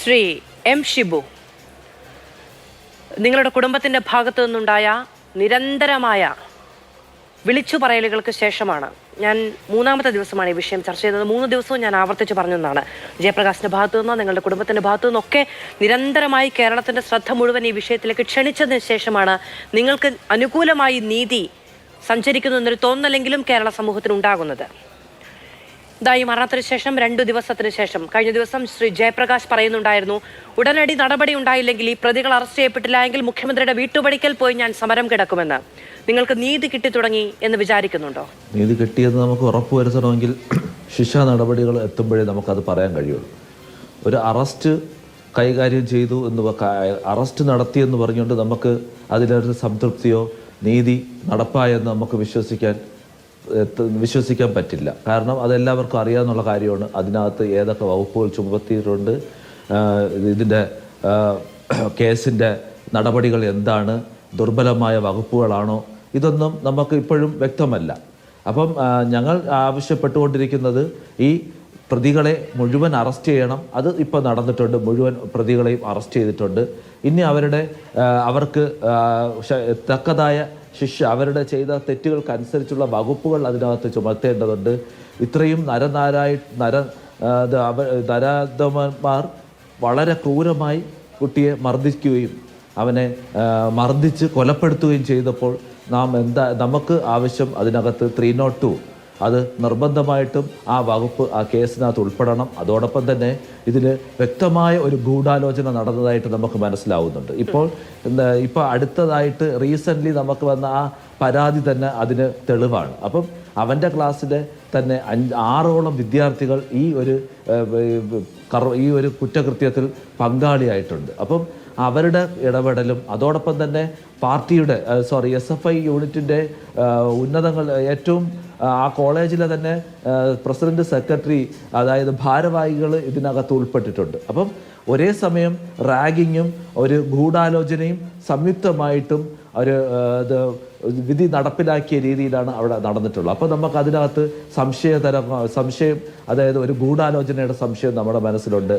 Shri M Shibu, നിങ്ങളുടെ കുടുംബത്തിൻ്റെ ഭാഗത്തു നിന്നുണ്ടായ നിരന്തരമായ വിളിച്ചു പറയലുകൾക്ക് ശേഷമാണ് ഞാൻ മൂന്നാമത്തെ ദിവസമാണ് ഈ വിഷയം ചർച്ച ചെയ്തത്. 3 ദിവസവും ഞാൻ ആവർത്തിച്ച് പറഞ്ഞതാണ്. ജയപ്രകാശിൻ്റെ ഭാഗത്തു നിന്നോ നിങ്ങളുടെ കുടുംബത്തിൻ്റെ ഭാഗത്തു നിന്നൊക്കെ നിരന്തരമായി കേരളത്തിൻ്റെ ശ്രദ്ധ മുഴുവൻ ഈ വിഷയത്തിലേക്ക് ക്ഷണിച്ചതിന് ശേഷമാണ് നിങ്ങൾക്ക് അനുകൂലമായി നീതി സഞ്ചരിക്കുന്നു എന്നൊരു തോന്നലെങ്കിലും കേരള സമൂഹത്തിന് ഉണ്ടാകുന്നത്. ഇതായി മരണത്തിന് ശേഷം 2 ദിവസത്തിന് ശേഷം കഴിഞ്ഞ ദിവസം ശ്രീ ജയപ്രകാശ് പറയുന്നുണ്ടായിരുന്നു, ഉടനടി നടപടി ഉണ്ടായില്ലെങ്കിൽ ഈ പ്രതികൾ അറസ്റ്റ് ചെയ്യപ്പെട്ടില്ല എങ്കിൽ മുഖ്യമന്ത്രിയുടെ വീട്ടുപടിക്കൽ പോയി ഞാൻ സമരം കിടക്കുമെന്ന്. നിങ്ങൾക്ക് നീതി കിട്ടി തുടങ്ങി എന്ന് വിചാരിക്കുന്നുണ്ടോ? നീതി കിട്ടിയെന്ന് നമുക്ക് ഉറപ്പുവരുത്തണമെങ്കിൽ ശിക്ഷാ നടപടികൾ എത്തുമ്പോഴേ നമുക്കത് പറയാൻ കഴിയുള്ളൂ. ഒരു അറസ്റ്റ് കൈകാര്യം ചെയ്തു അറസ്റ്റ് നടത്തിയെന്ന് പറഞ്ഞുകൊണ്ട് നമുക്ക് അതിലൊരു സംതൃപ്തിയോ നീതി നടപ്പായെന്ന് നമുക്ക് വിശ്വസിക്കാൻ പറ്റില്ല. കാരണം അതെല്ലാവർക്കും അറിയാവുന്ന കാര്യമാണ്. അതിനകത്ത് ഏതൊക്കെ വകുപ്പുകൾ ചുമത്തിയിട്ടുണ്ട്, ഇതിൻ്റെ കേസിൻ്റെ നടപടികൾ എന്താണ്, ദുർബലമായ വകുപ്പുകളാണോ, ഇതൊന്നും നമുക്ക് ഇപ്പോഴും വ്യക്തമല്ല. അപ്പം ഞങ്ങൾ ആവശ്യപ്പെട്ടുകൊണ്ടിരിക്കുന്നത് ഈ പ്രതികളെ മുഴുവൻ അറസ്റ്റ് ചെയ്യണം. അത് ഇപ്പോൾ നടന്നിട്ടുണ്ട്. മുഴുവൻ പ്രതികളെയും അറസ്റ്റ് ചെയ്തിട്ടുണ്ട്. ഇനി അവർക്ക് തക്കതായ ശിക്ഷ, അവരുടെ ചെയ്ത തെറ്റുകൾക്കനുസരിച്ചുള്ള വകുപ്പുകൾ അതിനകത്ത് ചുമത്തേണ്ടതുണ്ട്. ഇത്രയും നരാധമന്മാർ വളരെ ക്രൂരമായി കുട്ടിയെ മർദ്ദിക്കുകയും അവനെ മർദ്ദിച്ച് കൊലപ്പെടുത്തുകയും ചെയ്തപ്പോൾ നമുക്ക് ആവശ്യം അതിനകത്ത് 302 അത് നിർബന്ധമായിട്ടും ആ വകുപ്പ് ആ കേസിനകത്ത് ഉൾപ്പെടണം. അതോടൊപ്പം തന്നെ ഇതിൽ വ്യക്തമായ ഒരു ഗൂഢാലോചന നടന്നതായിട്ട് നമുക്ക് മനസ്സിലാവുന്നുണ്ട്. ഇപ്പോൾ അടുത്തതായിട്ട് റീസെൻ്റ്ലി നമുക്ക് വന്ന ആ പരാതി തന്നെ അതിന് തെളിവാണ്. അപ്പം അവൻ്റെ ക്ലാസ്സിലെ തന്നെ 6ഓളം വിദ്യാർത്ഥികൾ ഈ ഒരു കുറ്റകൃത്യത്തിൽ പങ്കാളിയായിട്ടുണ്ട്. അപ്പം അവരുടെ ഇടപെടലും അതോടൊപ്പം തന്നെ പാർട്ടിയുടെ SFI യൂണിറ്റിൻ്റെ ഉന്നതങ്ങൾ ഏറ്റവും ആ കോളേജിലെ തന്നെ പ്രസിഡന്റ്, സെക്രട്ടറി, അതായത് ഭാരവാഹികൾ ഇതിനകത്ത് ഉൾപ്പെട്ടിട്ടുണ്ട്. അപ്പം ഒരേ സമയം റാഗിങ്ങും ഒരു ഗൂഢാലോചനയും സംയുക്തമായിട്ടും വിധി നടപ്പിലാക്കിയ രീതിയിലാണ് അവിടെ നടന്നിട്ടുള്ളത്. അപ്പോൾ നമുക്ക് അതിനകത്ത് സംശയം, അതായത് ഒരു ഗൂഢാലോചനയുടെ സംശയം നമ്മുടെ മനസ്സിലുണ്ട്.